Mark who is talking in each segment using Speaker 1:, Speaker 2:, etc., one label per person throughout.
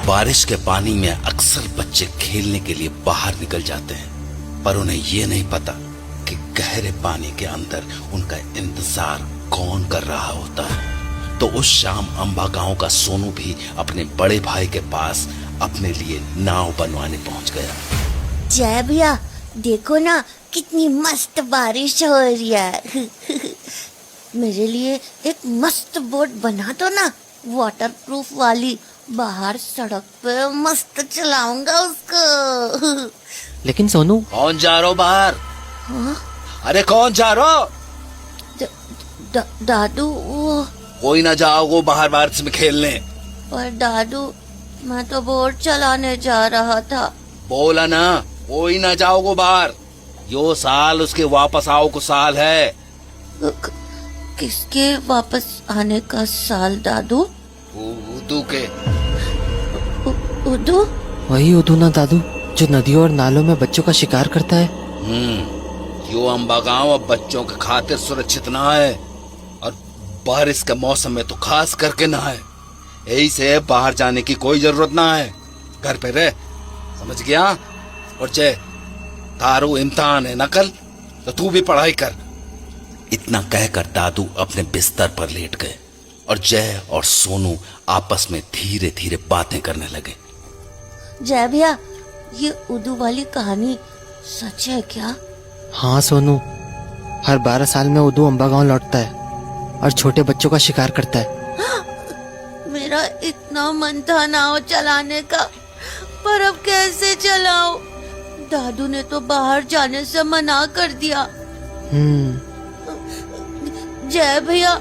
Speaker 1: बारिश के पानी में अक्सर बच्चे खेलने के लिए बाहर निकल जाते हैं, पर उन्हें ये नहीं पता कि गहरे पानी के अंदर उनका इंतजार कौन कर रहा होता है। तो उस शाम अंबा गांव का सोनू भी अपने बड़े भाई के पास अपने लिए नाव बनवाने पहुंच गया।
Speaker 2: जय भैया, देखो ना कितनी मस्त बारिश हो रही है। मेरे लिए एक मस्त बोट बना दो ना, वाटरप्रूफ वाली। बाहर सड़क पे मस्त चलाऊंगा उसको।
Speaker 3: लेकिन सोनू,
Speaker 1: कौन जा रहा हो बाहर?
Speaker 2: हाँ?
Speaker 1: अरे कौन जा रहा हो?
Speaker 2: दादू, वो।
Speaker 1: कोई ना जाओगे बाहर बारिश में खेलने।
Speaker 2: पर दादू, मैं तो बोट चलाने जा रहा था।
Speaker 1: बोला ना, कोई ना जाओगे बाहर। यो साल उसके वापस आओ को साल है।
Speaker 2: किसके वापस आने का साल दादू?
Speaker 1: उदू के।
Speaker 2: उदू?
Speaker 3: वही उदू ना दादू, जो नदियों और नालों में बच्चों का शिकार करता है।
Speaker 1: यो अंबा गांव अब बच्चों के खातिर सुरक्षित ना है, और बारिश के मौसम में तो खास करके ना है। यही से बाहर जाने की कोई जरूरत ना है, घर पे रह, समझ गया? और जय, तारू इम्तिहान है ना कल, तो तू भी पढ़ाई कर। इतना कहकर दादू अपने बिस्तर पर लेट गए और जय और सोनू आपस में धीरे धीरे बातें करने लगे।
Speaker 2: जय भैया, ये उदू वाली कहानी सच है क्या?
Speaker 3: हाँ सोनू, हर 12 साल में उदू अंबा गांव लौटता है और छोटे बच्चों का शिकार करता है।
Speaker 2: मेरा इतना मन था नाव चलाने का, पर अब कैसे चलाऊं? दादू ने तो बाहर जाने से मना कर दिया। जय भैया,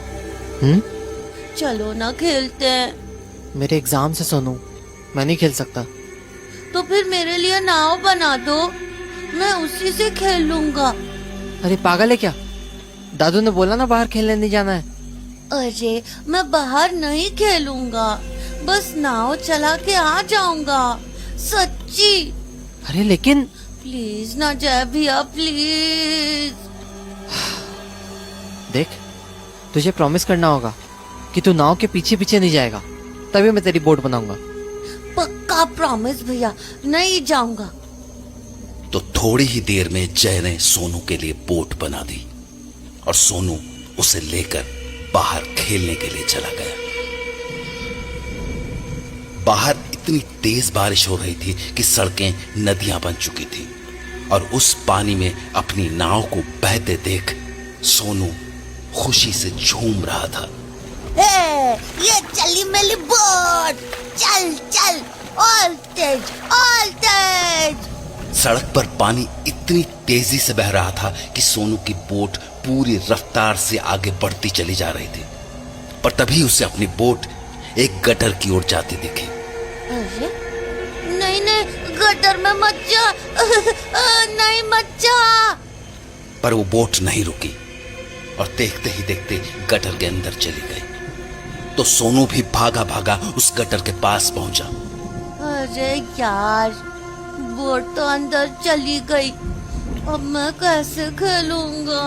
Speaker 2: चलो ना खेलते हैं।
Speaker 3: मेरे एग्जाम से सोनू, मैं नहीं खेल सकता।
Speaker 2: तो फिर मेरे लिए नाव बना दो, मैं उसी से खेल लूंगा।
Speaker 3: अरे पागल है क्या? दादू ने बोला ना बाहर खेलने नहीं जाना है।
Speaker 2: अरे मैं बाहर नहीं खेलूंगा, बस नाव चला के आ जाऊंगा, सच्ची।
Speaker 3: अरे लेकिन
Speaker 2: प्लीज ना जय भैया, प्लीज।
Speaker 3: देख, तुझे प्रॉमिस करना होगा कि तू नाव के पीछे पीछे नहीं जाएगा, तभी मैं तेरी बोट बनाऊंगा।
Speaker 2: पक्का प्रॉमिस भैया, नहीं जाऊंगा।
Speaker 1: तो थोड़ी ही देर में जय ने सोनू के लिए बोट बना दी और सोनू उसे लेकर बाहर खेलने के लिए चला गया। बाहर इतनी तेज बारिश हो रही थी कि सड़कें नदियां बन चुकी थी, और उस पानी में अपनी नाव को बहते देख सोनू खुशी से झूम रहा था।
Speaker 2: ये चली मेरी बोट, चल चल, ऑल तेज, ऑल तेज।
Speaker 1: सड़क पर पानी इतनी तेजी से बह रहा था कि सोनू की बोट पूरी रफ्तार से आगे बढ़ती चली जा रही थी, पर तभी उसे अपनी बोट एक गटर की ओर जाती दिखी।
Speaker 2: अरे नहीं नहीं, गटर में मत जा। नहीं मत जा।
Speaker 1: पर वो बोट नहीं रुकी और देखते ही देखते गटर के अंदर चली गई। तो सोनू भी भागा भागा उस गटर के पास पहुंचा।
Speaker 2: अरे यार, बोट तो अंदर चली गई, अब मैं कैसे खेलूंगा?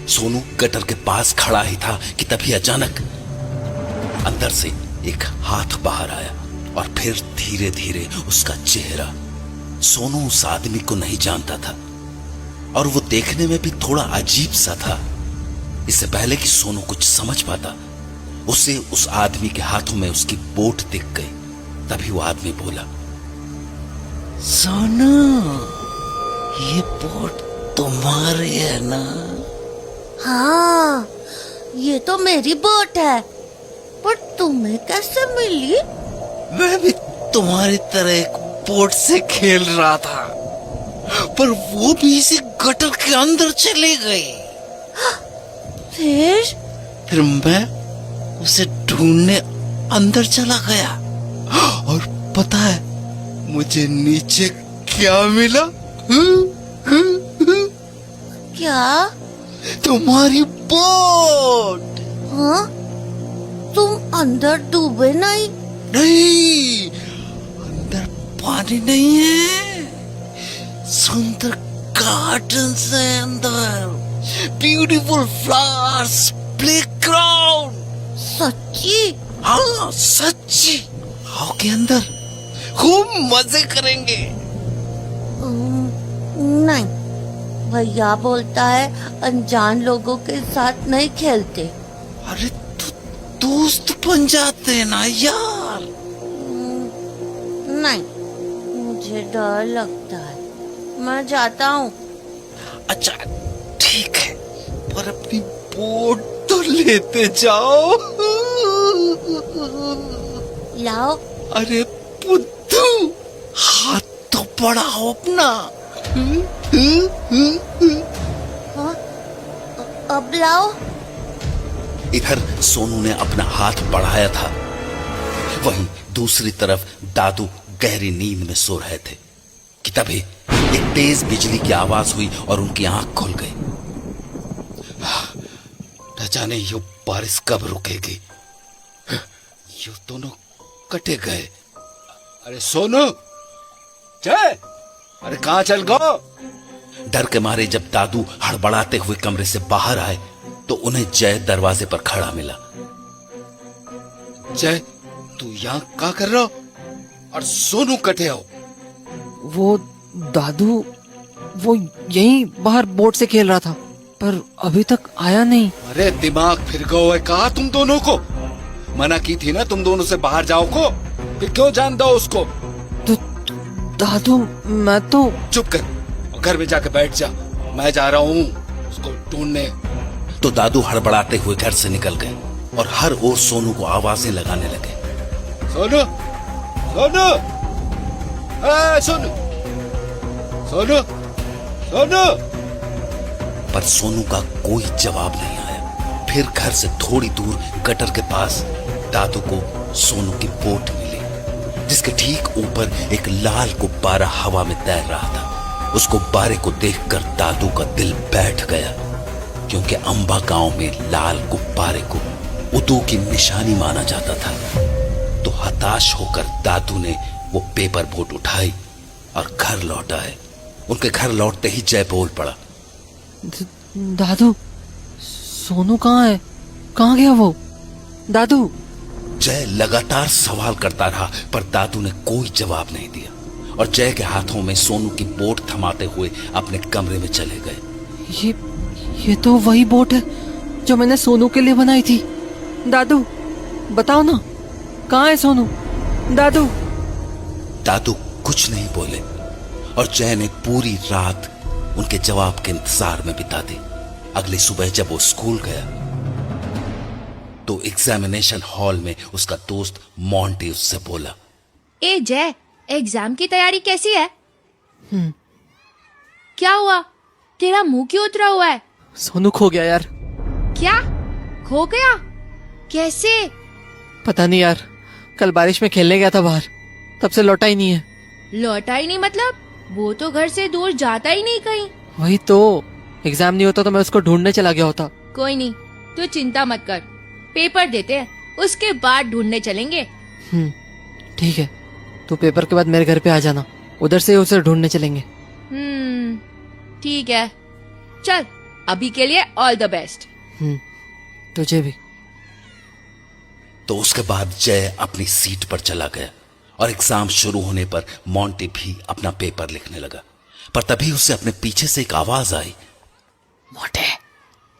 Speaker 1: सोनू गटर के पास खड़ा ही था कि तभी अचानक अंदर से एक हाथ बाहर आया और फिर धीरे धीरे उसका चेहरा। सोनू उस आदमी को नहीं जानता था और वो देखने में भी थोड़ा अजीब सा था। इससे पहले कि सोनू कुछ समझ पाता, उसे उस आदमी के हाथों में उसकी बोट दिख गई। तभी वो आदमी बोला, सोनू, ये बोट तुम्हारी है ना?
Speaker 2: हाँ, ये तो मेरी बोट है, पर तुम्हें कैसे मिली?
Speaker 1: मैं भी तुम्हारी तरह एक बोट से खेल रहा था, पर वो भी इसी गटर के अंदर चली गई। फिर मैं उसे ढूंढने अंदर चला गया, और पता है मुझे नीचे क्या मिला?
Speaker 2: क्या?
Speaker 1: तुम्हारी बोट।
Speaker 2: हाँ? तुम अंदर डूबे नहीं?
Speaker 1: नहीं, अंदर पानी नहीं है, सुंदर गार्डन है अंदर, ब्यूटीफुल फ्लावर्स, प्लेग्राउंड।
Speaker 2: सच्ची?
Speaker 1: हाँ सच्ची, गांव के अंदर खूब मजे करेंगे।
Speaker 2: नहीं, भैया बोलता है अनजान लोगों के साथ नहीं खेलते।
Speaker 1: अरे तो दोस्त बन जाते हैं ना यार।
Speaker 2: नहीं, मुझे डर लगता है, मैं जाता हूँ।
Speaker 1: अच्छा ठीक है, पर अपनी बोट तो लेते जाओ।
Speaker 2: लाओ।
Speaker 1: अरे बुद्धू, हाथ तो बढ़ाओ अपना।
Speaker 2: हाँ? अब लाओ।
Speaker 1: इधर सोनू ने अपना हाथ बढ़ाया था, वहीं दूसरी तरफ दादू गहरी नींद में सो रहे थे कि तभी एक तेज बिजली की आवाज हुई और उनकी आंख खुल गई। न जाने ये बारिश कब रुकेगी। ये दोनों कटे गए। अरे सोनू, जय, अरे कहां चल गो? डर के मारे जब दादू हड़बड़ाते हुए कमरे से बाहर आए तो उन्हें जय दरवाजे पर खड़ा मिला। जय, तू यहाँ क्या कर रहा हो? और सोनू कटे हो?
Speaker 3: वो दादू, वो यहीं बाहर बोट से खेल रहा था, पर अभी तक आया नहीं।
Speaker 1: अरे दिमाग फिर गया है कहा तुम दोनों को? मना की थी ना तुम दोनों से बाहर जाओ को, फिर क्यों जान दो उसको?
Speaker 3: तो दादू, मैं तो।
Speaker 1: चुप कर और घर में जाकर बैठ जा, मैं जा रहा हूँ उसको ढूंढने। तो दादू हड़बड़ाते हुए घर से निकल गए और हर ओर सोनू को आवाजें लगाने लगे। सोनू, सोनू, सोनू, सोनू, सोनू। पर सोनू का कोई जवाब नहीं आया। फिर घर से थोड़ी दूर गटर के पास दादू को सोनू की बोट मिली, जिसके ठीक ऊपर एक लाल गुब्बारा हवा में तैर रहा था। उस गुब्बारे को देखकर दादू का दिल बैठ गया, क्योंकि अंबा गांव में लाल गुब्बारे को उदू की निशानी माना जाता था। तो हताश होकर दादू ने वो पेपर बोट उठाई और घर लौट आए। उनके घर लौटते ही जय बोल पड़ा,
Speaker 3: दादू, सोनू कहाँ है? कहाँ गया वो? दादू।
Speaker 1: जय लगातार सवाल करता रहा, पर दादू ने कोई जवाब नहीं दिया और जय के हाथों में सोनू की बोट थमाते हुए अपने कमरे में चले गए।
Speaker 3: ये तो वही बोट है जो मैंने सोनू के लिए बनाई थी। दादू, बताओ ना, कहाँ है सोनू? दादू।
Speaker 1: दादू कुछ नहीं बोले और जय ने पूरी रात उनके जवाब के इंतजार में बिता दी। अगली सुबह जब वो स्कूल गया तो एग्जामिनेशन हॉल में उसका दोस्त मोंटी उससे बोला,
Speaker 4: ए जय, एग्जाम की तैयारी कैसी है? क्या हुआ? तेरा मुंह क्यों उतरा हुआ है?
Speaker 3: सोनू खो गया यार।
Speaker 4: क्या? खो गया? कैसे?
Speaker 3: पता नहीं यार, कल बारिश में खेलने गया था बाहर, तब से लौटा ही नहीं है।
Speaker 4: लौटा ही नहीं मतलब? वो तो घर से दूर जाता ही नहीं कहीं।
Speaker 3: वही तो, एग्जाम नहीं होता तो मैं उसको ढूंढने चला गया होता।
Speaker 4: कोई नहीं, तू चिंता मत कर, पेपर देते हैं, उसके बाद ढूंढने चलेंगे।
Speaker 3: ठीक है, तू पेपर के बाद मेरे घर पे आ जाना, उधर से उसे ढूंढने चलेंगे।
Speaker 4: ठीक है, चल अभी के लिए ऑल द बेस्ट।
Speaker 3: तुझे भी।
Speaker 1: तो उसके बाद जय अपनी सीट पर चला गया और एग्जाम शुरू होने पर मोंटी भी अपना पेपर लिखने लगा। पर तभी उसे अपने पीछे से एक आवाज आई, मोटे,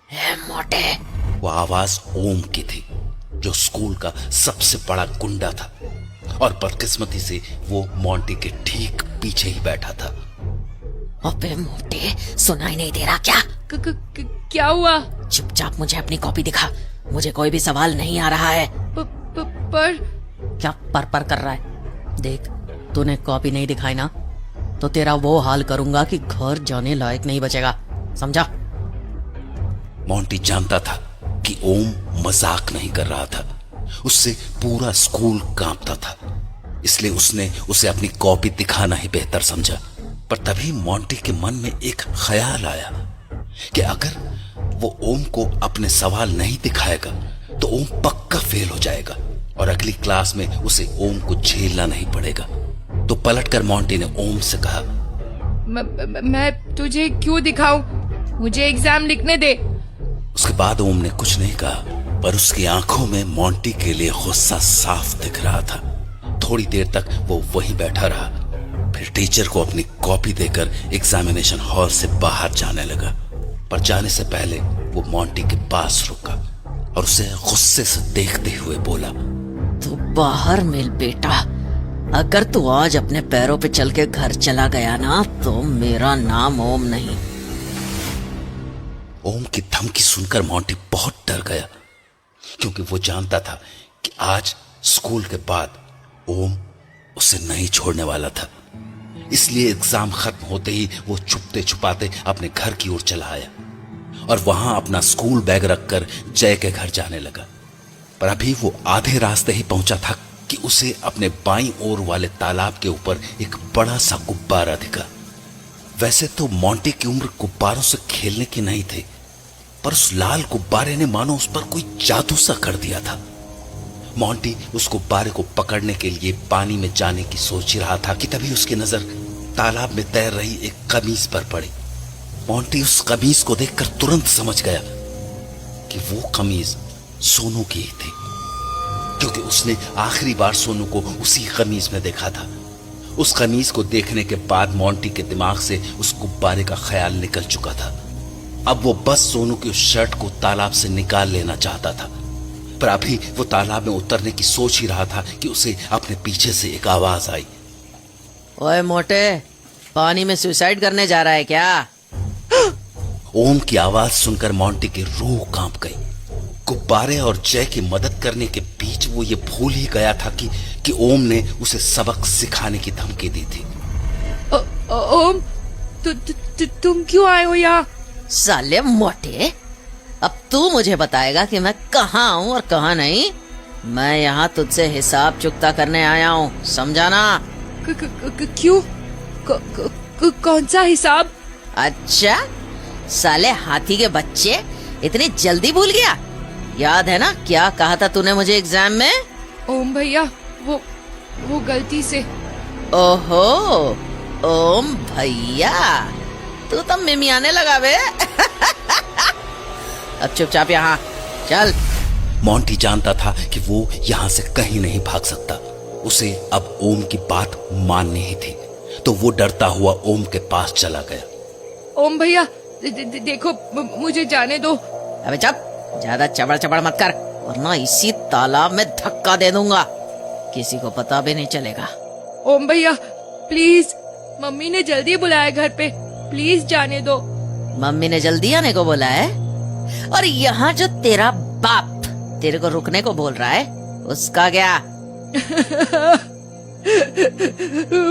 Speaker 1: ए मोटे। वो आवाज ओम की थी, जो स्कूल का सबसे बड़ा गुंडा था और बदकिस्मती से वो मोंटी के ठीक पीछे ही बैठा था।
Speaker 5: अबे मोटे, सुनाई नहीं दे रहा क्या?
Speaker 4: क्या हुआ?
Speaker 5: चुपचाप मुझे अपनी कॉपी दिखा, मुझे कोई भी सवाल नहीं आ रहा है।
Speaker 4: पर
Speaker 5: क्या पर कर रहा है? देख, तूने कॉपी नहीं दिखाई ना, तो तेरा वो हाल करूंगा कि घर जाने लायक नहीं बचेगा, समझा?
Speaker 1: मोंटी जानता था कि ओम मजाक नहीं कर रहा था, उससे पूरा स्कूल कांपता था, इसलिए उसने उसे अपनी कॉपी दिखाना ही बेहतर समझा। पर तभी मोंटी के मन में एक ख्याल आया कि अगर वो ओम को अपने सवाल नहीं दिखाएगा तो ओम पक्का फेल हो जाएगा और अगली क्लास में उसे ओम को झेलना नहीं पड़ेगा। तो पलटकर मोंटी ने ओम से कहा,
Speaker 4: मैं तुझे क्यों दिखाऊं? मुझे एग्जाम लिखने दे।
Speaker 1: उसके बाद ओम ने कुछ नहीं कहा, पर उसकी आंखों में मोंटी के लिए गुस्सा साफ दिख रहा था। थोड़ी देर तक वो वहीं बैठा रहा। फिर टीचर को अपनी कॉपी देकर एग्जामिनेशन हॉल से बाहर जाने लगा, पर जाने से पहले वो मोंटी के पास रुका और उसे गुस्से से देखते हुए बोला,
Speaker 5: तू बाहर मिल बेटा। अगर तू आज अपने पैरों पे चल के घर चला गया ना तो मेरा नाम ओम नहीं।
Speaker 1: ओम की धमकी सुनकर मोंटी बहुत डर गया, क्योंकि वो जानता था कि आज स्कूल के बाद ओम उसे नहीं छोड़ने वाला था। इसलिए एग्जाम खत्म होते ही वो छुपते छुपाते अपने घर की ओर चला आया और वहां अपना स्कूल बैग रखकर जय के घर जाने लगा। पर अभी वो आधे रास्ते ही पहुंचा था कि उसे अपने बाईं ओर वाले तालाब के ऊपर एक बड़ा सा गुब्बारा दिखा। वैसे तो मोंटी की उम्र गुब्बारों से खेलने की नहीं थी, पर उस लाल गुब्बारे ने मानो उस पर कोई जादू सा कर दिया था। मोंटी उस गुब्बारे को पकड़ने के लिए पानी में जाने की सोच ही रहा था कि तभी उसकी नजर तालाब में तैर रही एक कमीज पर पड़ी। मोंटी उस कमीज को देखकर तुरंत समझ गया कि वो कमीज सोनू की ही थी, क्योंकि उसने आखिरी बार सोनू को उसी कमीज में देखा था। उस कमीज को देखने के बाद मोंटी के दिमाग से उस गुब्बारे का ख्याल निकल चुका था। अब वो बस सोनू की उस शर्ट को तालाब से निकाल लेना चाहता था, पर अभी वो तालाब में उतरने की सोच ही रहा था कि उसे अपने पीछे से एक आवाज आई,
Speaker 5: ओए मोटे, पानी में सुसाइड करने जा रहा है क्या?
Speaker 1: ओम की आवाज सुनकर मोंटी की रूह कांप गई। गुब्बारे और जय की मदद करने के बीच वो ये भूल ही गया था कि ओम ने उसे सबक सिखाने की धमकी दी थी।
Speaker 4: ओम, तुम क्यों आए हो यहाँ?
Speaker 5: साले मोटे, अब तू मुझे बताएगा कि मैं कहाँ हूँ और कहाँ नहीं। मैं यहाँ तुझसे हिसाब चुकता करने आया हूँ, समझा ना?
Speaker 4: क्यों? कौन सा हिसाब?
Speaker 5: अच्छा, साले हाथी के बच्चे, इतनी जल्दी भूल गया? याद है ना क्या कहा था तूने मुझे एग्जाम में?
Speaker 4: ओम भैया, वो गलती से।
Speaker 5: ओहो, ओम भैया, तू तो मिमियाने लगा बे। अब चुपचाप यहाँ चल।
Speaker 1: मोंटी जानता था कि वो यहाँ से कहीं नहीं भाग सकता। उसे अब ओम की बात माननी ही थी, तो वो डरता हुआ ओम के पास चला गया।
Speaker 4: ओम भैया, देखो, मुझे जाने दो।
Speaker 5: अबे चुप, ज्यादा चबड़ चबड़ मत कर, वरना इसी तालाब में धक्का दे दूंगा, किसी को पता भी नहीं चलेगा।
Speaker 4: ओम भैया प्लीज, मम्मी ने जल्दी बुलाया घर पे, प्लीज जाने दो।
Speaker 5: मम्मी ने जल्दी आने को बोला है? और यहाँ जो तेरा बाप तेरे को रुकने को बोल रहा है, उसका क्या?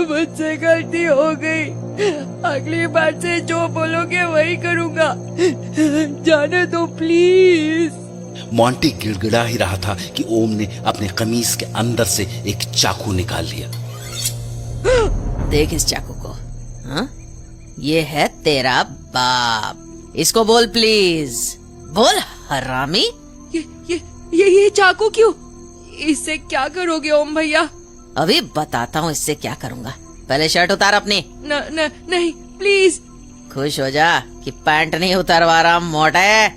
Speaker 4: मुझसे गलती हो गई, अगली बार से जो बोलोगे वही करूँगा, जाने दो प्लीज।
Speaker 1: मोंटी गिड़गिड़ा ही रहा था कि ओम ने अपने कमीज के अंदर से एक चाकू निकाल लिया।
Speaker 5: देख इस चाकू को, हाँ? ये है तेरा बाप, इसको बोल प्लीज, बोल हरामी।
Speaker 4: ये चाकू क्यों? इससे क्या करोगे ओम भैया?
Speaker 5: अभी बताता हूँ इससे क्या करूँगा, पहले शर्ट उतार अपनी।
Speaker 4: नहीं प्लीज।
Speaker 5: खुश हो जा कि पैंट नहीं उतरवा रहा मोटे,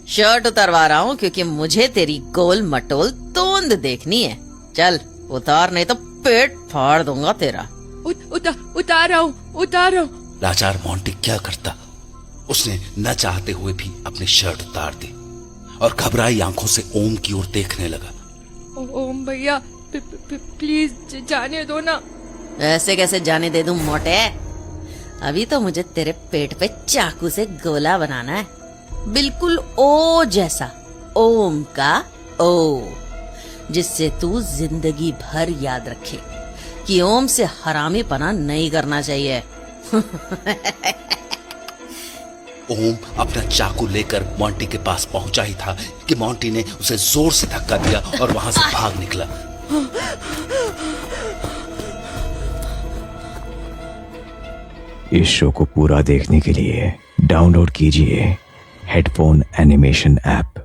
Speaker 5: शर्ट उतरवा रहा हूँ, क्योंकि मुझे तेरी गोल मटोल तोंद देखनी है। चल उतार, नहीं तो पेट फाड़ दूंगा तेरा।
Speaker 4: उतार रहा हूँ।
Speaker 1: लाचार मोंटी क्या करता, उसने न चाहते हुए भी अपनी शर्ट उतार दी और घबराई आंखों से ओम की ओर देखने लगा।
Speaker 4: ओम भैया प्लीज जाने दो ना।
Speaker 5: ऐसे कैसे जाने दे दूं मोटे, अभी तो मुझे तेरे पेट पे चाकू से गोला बनाना है, बिल्कुल ओ जैसा, ओम का ओ, जिससे तू जिंदगी भर याद रखे कि ओम से हरामी पना नहीं करना चाहिए।
Speaker 1: ओम अपना चाकू लेकर मोंटी के पास पहुंचा ही था कि मोंटी ने उसे जोर से धक्का दिया और वहां से भाग निकला।
Speaker 6: इस शो को पूरा देखने के लिए डाउनलोड कीजिए हेडफोन एनिमेशन ऐप।